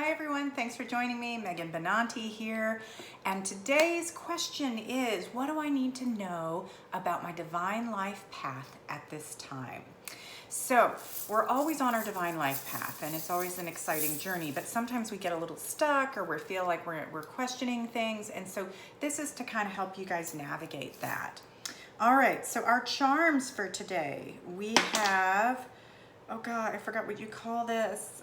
Hi everyone, thanks for joining me. Megan Benanti here. And today's question is, what do I need to know about my divine life path at this time? So we're always on our divine life path and it's always an exciting journey, but sometimes we get a little stuck or we feel like we're questioning things. And so this is to kind of help you guys navigate that. All right, so our charms for today, we have, oh God, I forgot what you call this.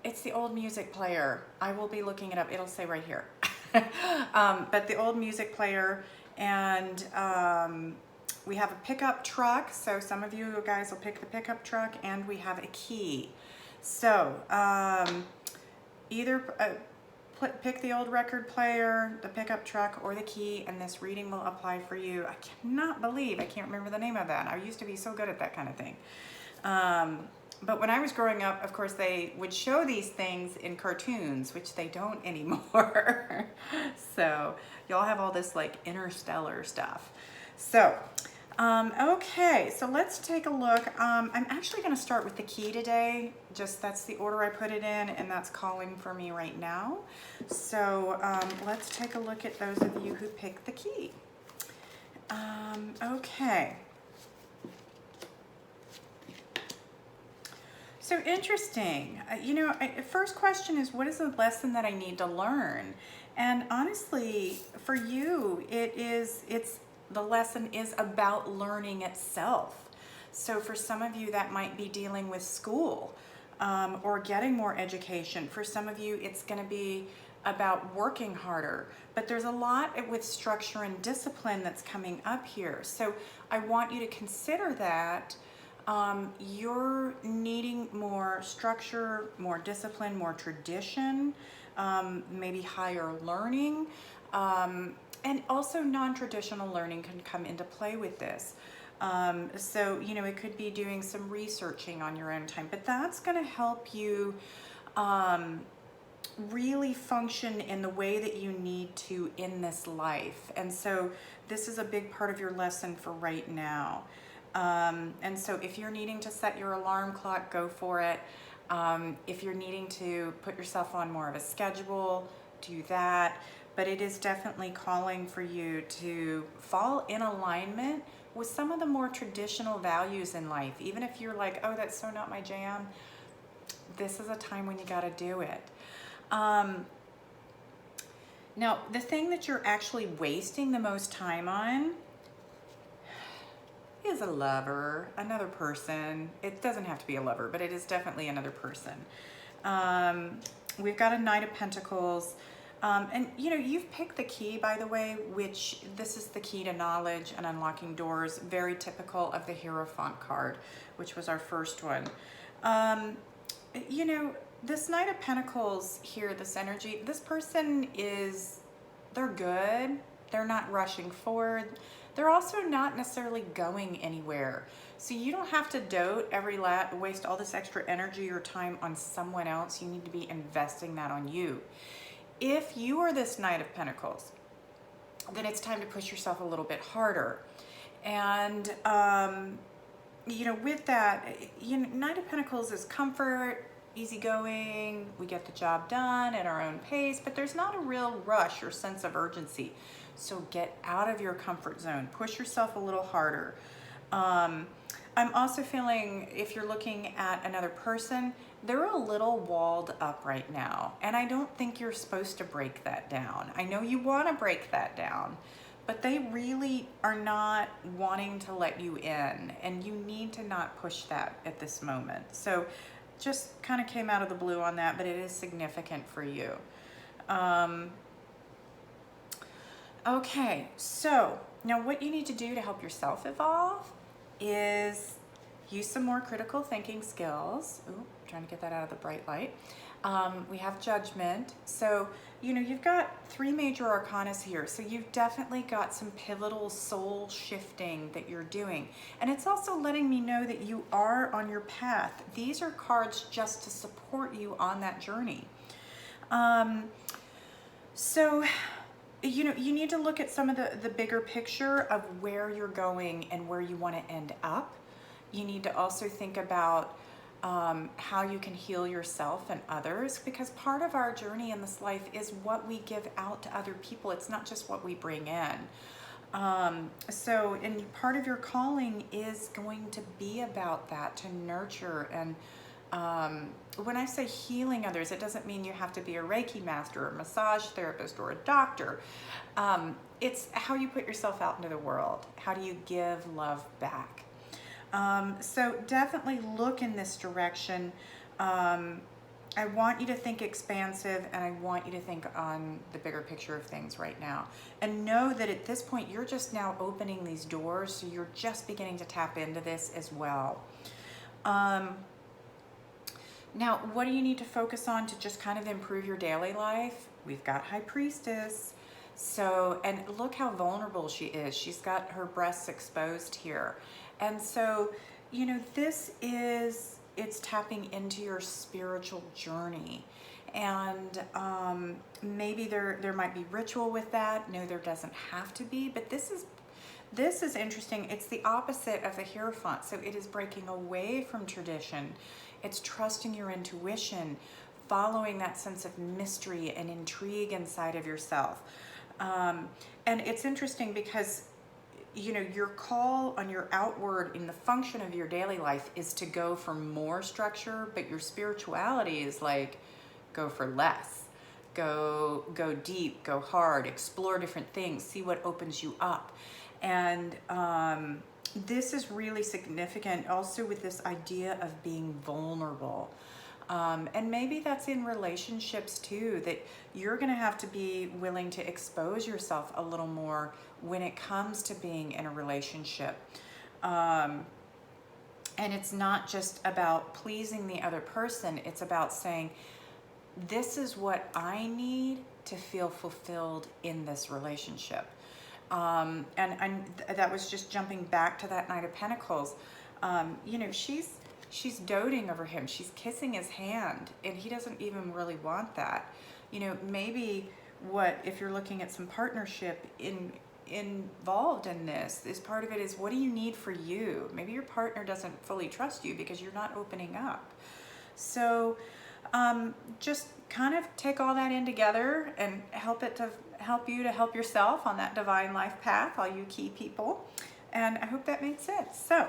It's the old music player. I will be looking it up. It'll say right here. But the old music player, and we have a pickup truck. So some of you guys will pick the pickup truck, and we have a key. So either pick the old record player, the pickup truck, or the key, and this reading will apply for you. I cannot believe I can't remember the name of that. I used to be so good at that kind of thing. But when I was growing up, of course, they would show these things in cartoons, which they don't anymore. So y'all have all this like interstellar stuff. So, okay, so let's take a look. I'm actually going to start with the key today. Just that's the order I put it in, and that's calling for me right now. So let's take a look at those of you who picked the key. Okay. So interesting. First question is, what is the lesson that I need to learn? And honestly, for you, the lesson is about learning itself. So for some of you, that might be dealing with school or getting more education. For some of you, it's going to be about working harder. But there's a lot with structure and discipline that's coming up here. So I want you to consider that. You're needing more structure, more discipline, more tradition, maybe higher learning, and also non-traditional learning can come into play with this. So, it could be doing some researching on your own time, but that's going to help you really function in the way that you need to in this life. And so this is a big part of your lesson for right now. And so if you're needing to set your alarm clock, go for it. If you're needing to put yourself on more of a schedule, do that. But it is definitely calling for you to fall in alignment with some of the more traditional values in life. Even if you're like, oh, that's so not my jam, this is a time when you got to do it. Now, the thing that you're actually wasting the most time on is a lover, another person. It doesn't have to be a lover, but it is definitely another person. We've got a Knight of Pentacles. And you've picked the key, by the way, which this is the key to knowledge and unlocking doors, very typical of the Hierophant card, which was our first one. This Knight of Pentacles here, this energy, this person they're good. They're not rushing forward. They're also not necessarily going anywhere. So you don't have to waste all this extra energy or time on someone else. You need to be investing that on you. If you are this Knight of Pentacles, then it's time to push yourself a little bit harder. And, with that, Knight of Pentacles is comfort, easygoing. We get the job done at our own pace, but there's not a real rush or sense of urgency. So get out of your comfort zone, push yourself a little harder. I'm also feeling, if you're looking at another person, they're a little walled up right now. And I don't think you're supposed to break that down. I know you want to break that down, but they really are not wanting to let you in. And you need to not push that at this moment. So just kind of came out of the blue on that, but it is significant for you. Okay, so now what you need to do to help yourself evolve is use some more critical thinking skills. Ooh, trying to get that out of the bright light. We have judgment. So, you've got 3 major arcanas here. So you've definitely got some pivotal soul shifting that you're doing. And it's also letting me know that you are on your path. These are cards just to support you on that journey. So you need to look at some of the bigger picture of where you're going and where you want to end up. You need to also think about how you can heal yourself and others, because part of our journey in this life is what we give out to other people. It's not just what we bring in. And part of your calling is going to be about that, to nurture. And when I say healing others, it doesn't mean you have to be a Reiki master or a massage therapist or a doctor. It's how you put yourself out into the world. How do you give love back? So definitely look in this direction. I want you to think expansive, and I want you to think on the bigger picture of things right now. And know that at this point, you're just now opening these doors, so you're just beginning to tap into this as well. Now, what do you need to focus on to just kind of improve your daily life? We've got High Priestess. So, and look how vulnerable she is. She's got her breasts exposed here. And so, you know, it's tapping into your spiritual journey. And maybe there might be ritual with that. No, there doesn't have to be, but this is interesting. It's the opposite of the Hierophant. So it is breaking away from tradition. It's trusting your intuition, following that sense of mystery and intrigue inside of yourself. And it's interesting because, you know, your call on your outward in the function of your daily life is to go for more structure, but your spirituality is like, go for less. Go deep, go hard, explore different things, see what opens you up. And this is really significant also with this idea of being vulnerable. And maybe that's in relationships too, that you're going to have to be willing to expose yourself a little more when it comes to being in a relationship. And it's not just about pleasing the other person. It's about saying, this is what I need to feel fulfilled in this relationship. And that was just jumping back to that Knight of Pentacles. You know, she's doting over him. She's kissing his hand, and he doesn't even really want that. You know, maybe if you're looking at some partnership involved in this part of it is, what do you need for you? Maybe your partner doesn't fully trust you because you're not opening up. So just kind of take all that in together and help you to help yourself on that divine life path, all you key people. And I hope that made sense. So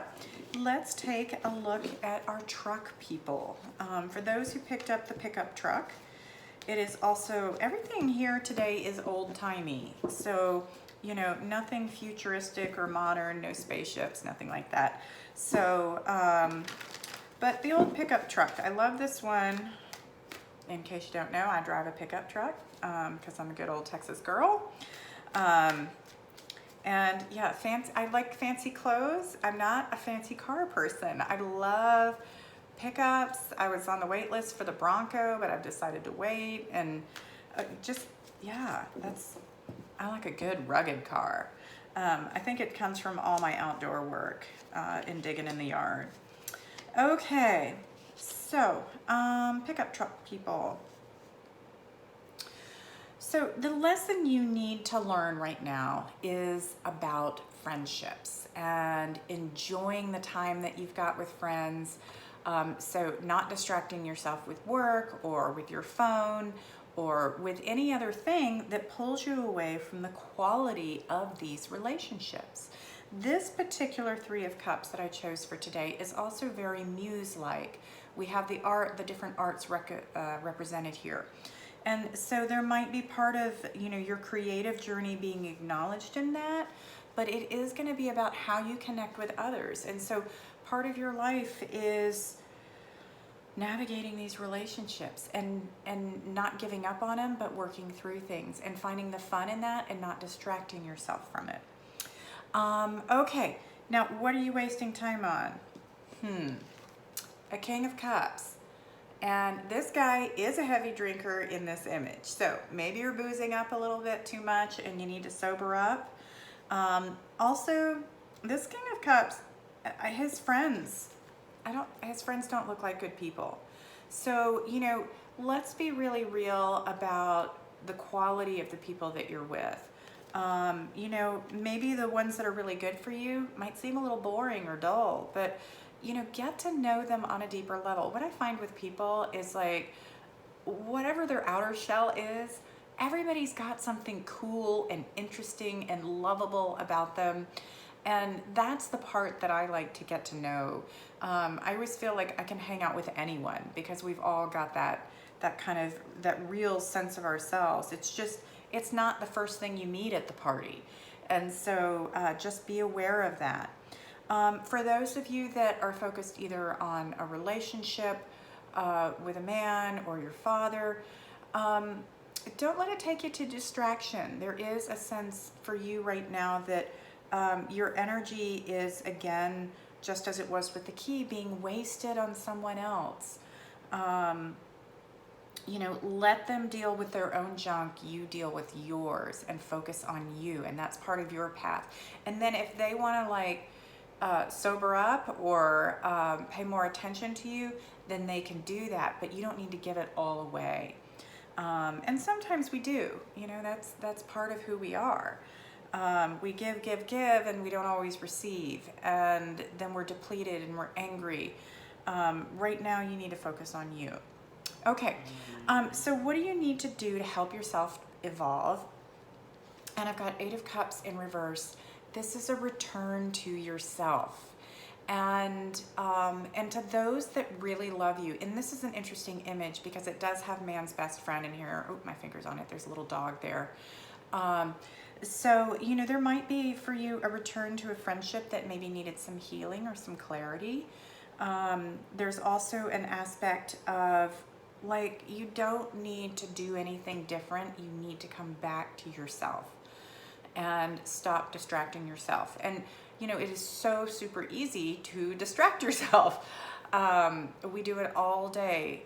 let's take a look at our truck people. For those who picked up the pickup truck, it is also, everything here today is old-timey. So, you know, nothing futuristic or modern, no spaceships, nothing like that. So, but the old pickup truck, I love this one. In case you don't know, I drive a pickup truck because I'm a good old Texas girl. And yeah, I like fancy clothes. I'm not a fancy car person. I love pickups. I was on the wait list for the Bronco, but I've decided to wait. And I like a good rugged car. I think it comes from all my outdoor work in digging in the yard. Okay, so pickup truck people. So the lesson you need to learn right now is about friendships and enjoying the time that you've got with friends. So not distracting yourself with work or with your phone or with any other thing that pulls you away from the quality of these relationships. This particular Three of Cups that I chose for today is also very muse-like. We have the different arts represented here. And so there might be part of, you know, your creative journey being acknowledged in that, but it is going to be about how you connect with others. And so part of your life is navigating these relationships and not giving up on them, but working through things and finding the fun in that and not distracting yourself from it. Okay, now what are you wasting time on? A King of Cups. And this guy is a heavy drinker in this image. So maybe you're boozing up a little bit too much and you need to sober up. Also, this King of Cups, his friends don't look like good people. So, you know, let's be really real about the quality of the people that you're with. You know, maybe the ones that are really good for you might seem a little boring or dull, but you know, get to know them on a deeper level. What I find with people is like, whatever their outer shell is, everybody's got something cool and interesting and lovable about them. And that's the part that I like to get to know. I always feel like I can hang out with anyone because we've all got that kind of, that real sense of ourselves. It's just, it's not the first thing you meet at the party. And so just be aware of that. For those of you that are focused either on a relationship with a man or your father, don't let it take you to distraction. There is a sense for you right now that your energy is, again, just as it was with the key, being wasted on someone else. You know, let them deal with their own junk, you deal with yours and focus on you, and that's part of your path. And then if they want to like sober up or pay more attention to you, then they can do that, but you don't need to give it all away. And sometimes we do, you know, that's part of who we are. We give, and we don't always receive, and then we're depleted and we're angry. Right now you need to focus on you. Okay, so what do you need to do to help yourself evolve? And I've got 8 of Cups in reverse. This is a return to yourself. And to those that really love you, and this is an interesting image because it does have man's best friend in here. Oh, my finger's on it. There's a little dog there. So, you know, there might be for you a return to a friendship that maybe needed some healing or some clarity. There's also an aspect of like, you don't need to do anything different. You need to come back to yourself and stop distracting yourself. And, you know, it is so super easy to distract yourself. We do it all day,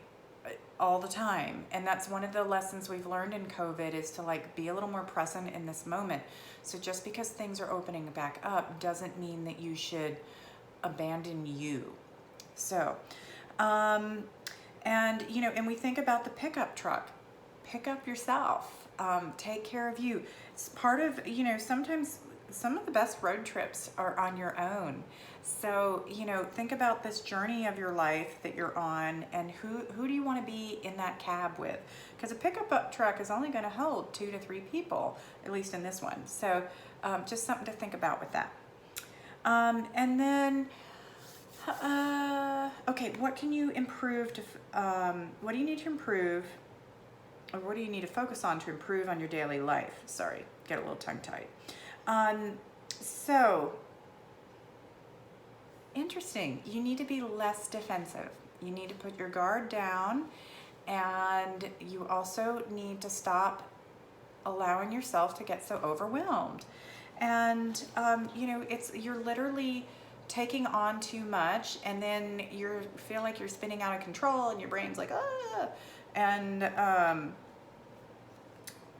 all the time. And that's one of the lessons we've learned in COVID is to like be a little more present in this moment. So just because things are opening back up doesn't mean that you should abandon you. So, and, you know, and we think about the pickup truck. Pick up yourself. Take care of you. It's part of, you know, sometimes some of the best road trips are on your own. So, you know, think about this journey of your life that you're on, and who do you want to be in that cab with? Because a pickup truck is only going to hold 2 to 3 people, at least in this one. So just something to think about with that. And then, okay, what can you improve to, what do you need to improve, or what do you need to focus on to improve on your daily life? Sorry, get a little tongue-tied. So, interesting. You need to be less defensive. You need to put your guard down, and you also need to stop allowing yourself to get so overwhelmed. And, you know, you're literally taking on too much, and then you feel like you're spinning out of control, and your brain's like, ah, and,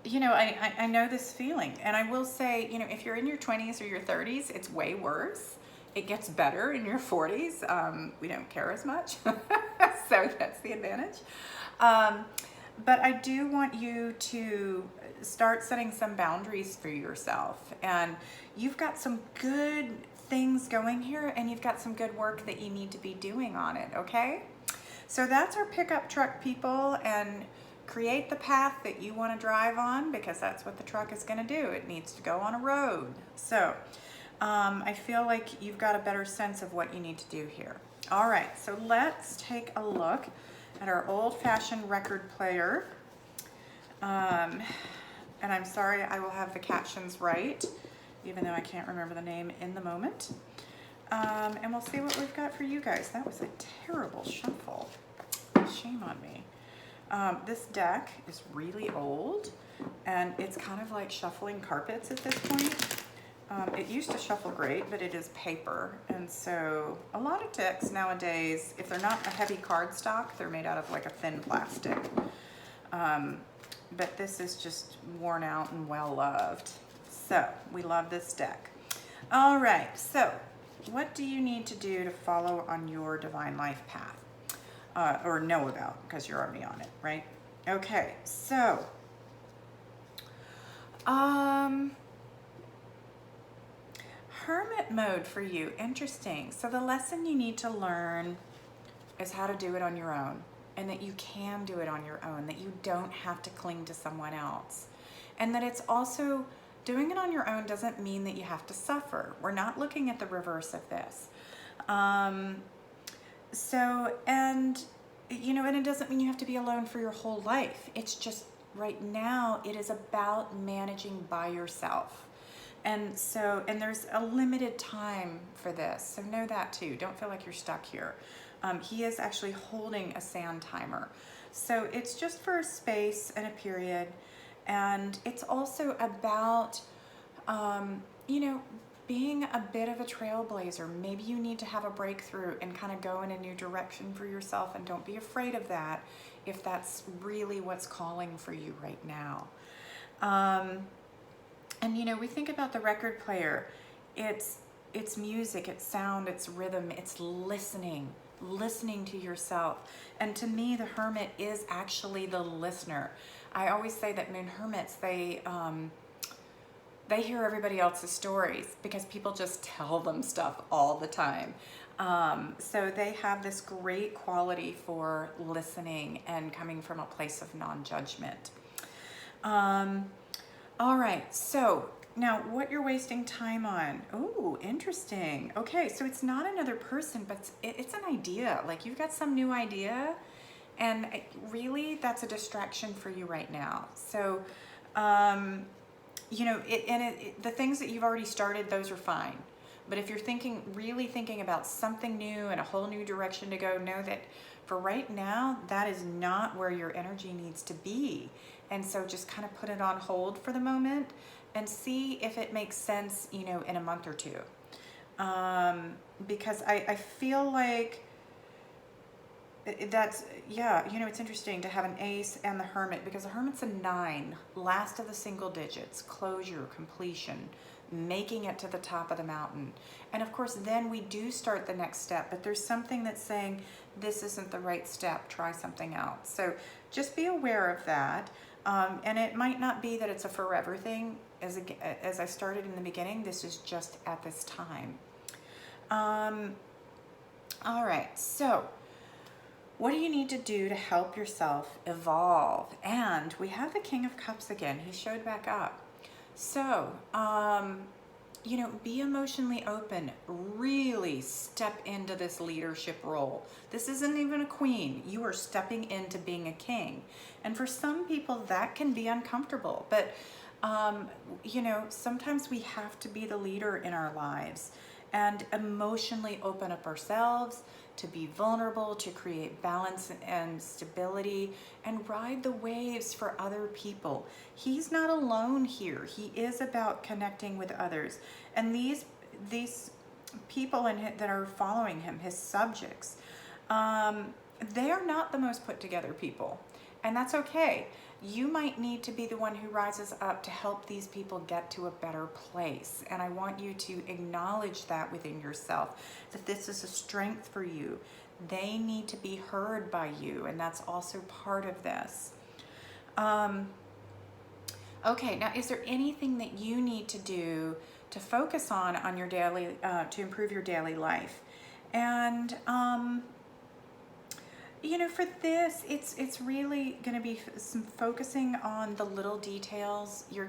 you know, I know this feeling, and I will say, you know, if you're in your 20s or your 30s, it's way worse. It gets better in your 40s. We don't care as much, so that's the advantage. But I do want you to start setting some boundaries for yourself, and you've got some good things going here, and you've got some good work that you need to be doing on it, okay? So that's our pickup truck, people, and create the path that you want to drive on, because that's what the truck is going to do. It needs to go on a road. So I feel like you've got a better sense of what you need to do here. All right, so let's take a look at our old-fashioned record player. And I'm sorry, I will have the captions right, even though I can't remember the name in the moment. And we'll see what we've got for you guys. That was a terrible shuffle. Shame on me. This deck is really old, and it's kind of like shuffling carpets at this point. It used to shuffle great, but it is paper, and so a lot of decks nowadays, if they're not a heavy cardstock, they're made out of like a thin plastic. But this is just worn out and well loved. So we love this deck. All right, so what do you need to do to follow on your divine life path? Or know about, because you're already on it, right? Okay, so hermit mode for you, interesting. So the lesson you need to learn is how to do it on your own, and that you can do it on your own, that you don't have to cling to someone else. And that it's also, doing it on your own doesn't mean that you have to suffer. We're not looking at the reverse of this. And it doesn't mean you have to be alone for your whole life. It's just right now it is about managing by yourself. And there's a limited time for this. So know that too. Don't feel like you're stuck here. He is actually holding a sand timer. So it's just for a space and a period. And it's also about, being a bit of a trailblazer. Maybe you need to have a breakthrough and kind of go in a new direction for yourself, and don't be afraid of that if that's really what's calling for you right now. We think about the record player. It's music, it's sound, it's rhythm, it's listening to yourself. And to me, the hermit is actually the listener. I always say that moon hermits, they hear everybody else's stories because people just tell them stuff all the time. So they have this great quality for listening and coming from a place of non-judgment. All right, so now what you're wasting time on. Oh, interesting. Okay, so it's not another person, but it's an idea. Like you've got some new idea, and really that's a distraction for you right now. So, the things that you've already started, those are fine. But if you're really thinking about something new and a whole new direction to go, know that for right now, that is not where your energy needs to be. And so just kind of put it on hold for the moment and see if it makes sense, in a month or two. Because I feel like it's interesting to have an ace and the hermit, because the hermit's a 9, last of the single digits, closure, completion, making it to the top of the mountain. And of course, then we do start the next step, but there's something that's saying this isn't the right step, try something else. So just be aware of that. And it might not be that it's a forever thing. As I started in the beginning, this is just at this time. All right, so what do you need to do to help yourself evolve? And we have the King of Cups again. He showed back up. So, be emotionally open. Really step into this leadership role. This isn't even a queen. You are stepping into being a king. And for some people, that can be uncomfortable. But, sometimes we have to be the leader in our lives and emotionally open up ourselves, to be vulnerable, to create balance and stability, and ride the waves for other people. He's not alone here. He is about connecting with others. And these people that are following him, his subjects, they are not the most put together people. And that's okay. You might need to be the one who rises up to help these people get to a better place. And I want you to acknowledge that within yourself, that this is a strength for you. They need to be heard by you, and that's also part of this. Okay, now is there anything that you need to do to focus on your daily, to improve your daily life? And for this, it's really going to be some focusing on the little details. You're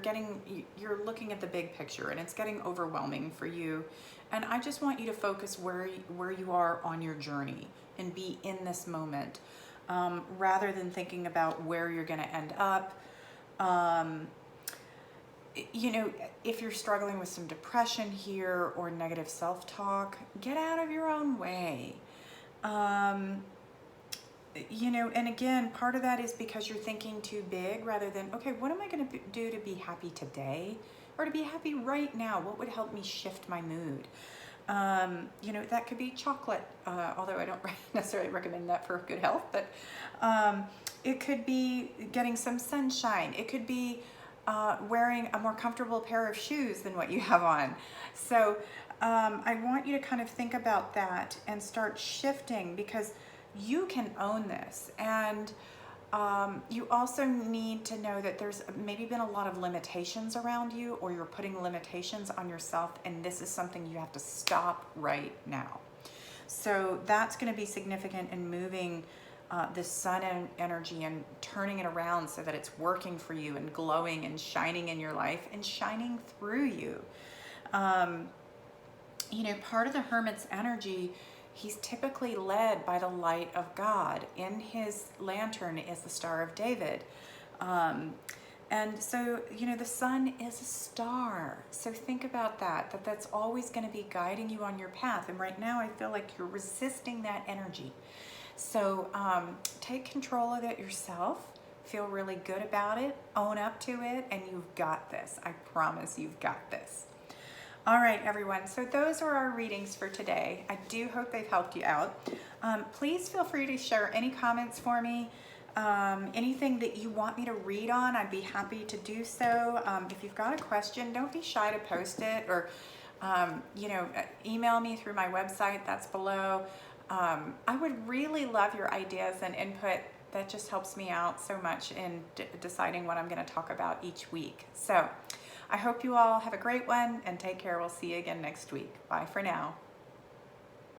looking at the big picture, and it's getting overwhelming for you. And I just want you to focus where you are on your journey and be in this moment, rather than thinking about where you're going to end up. If you're struggling with some depression here or negative self-talk, get out of your own way. And again, part of that is because you're thinking too big rather than, okay, what am I going to do to be happy today, or to be happy right now? What would help me shift my mood? That could be chocolate, although I don't necessarily recommend that for good health, but it could be getting some sunshine. It could be wearing a more comfortable pair of shoes than what you have on. So I want you to kind of think about that and start shifting, because you can own this. And You also need to know that there's maybe been a lot of limitations around you, or you're putting limitations on yourself, and this is something you have to stop right now. So that's going to be significant in moving this sun energy and turning it around so that it's working for you and glowing and shining in your life and shining through you. You know, part of the Hermit's energy, he's typically led by the light of God. In his lantern is the Star of David. And so, you know, the sun is a star. So think about that, that's always going to be guiding you on your path. And right now I feel like you're resisting that energy. So take control of it yourself. Feel really good about it. Own up to it. And you've got this. I promise you've got this. All right, everyone. So those are our readings for today. I do hope they've helped you out. Please feel free to share any comments for me. Anything that you want me to read on, I'd be happy to do so. If you've got a question, don't be shy to post it, or you know, email me through my website that's below. I would really love your ideas and input. That just helps me out so much in deciding what I'm going to talk about each week. So I hope you all have a great one and take care. We'll see you again next week. Bye for now.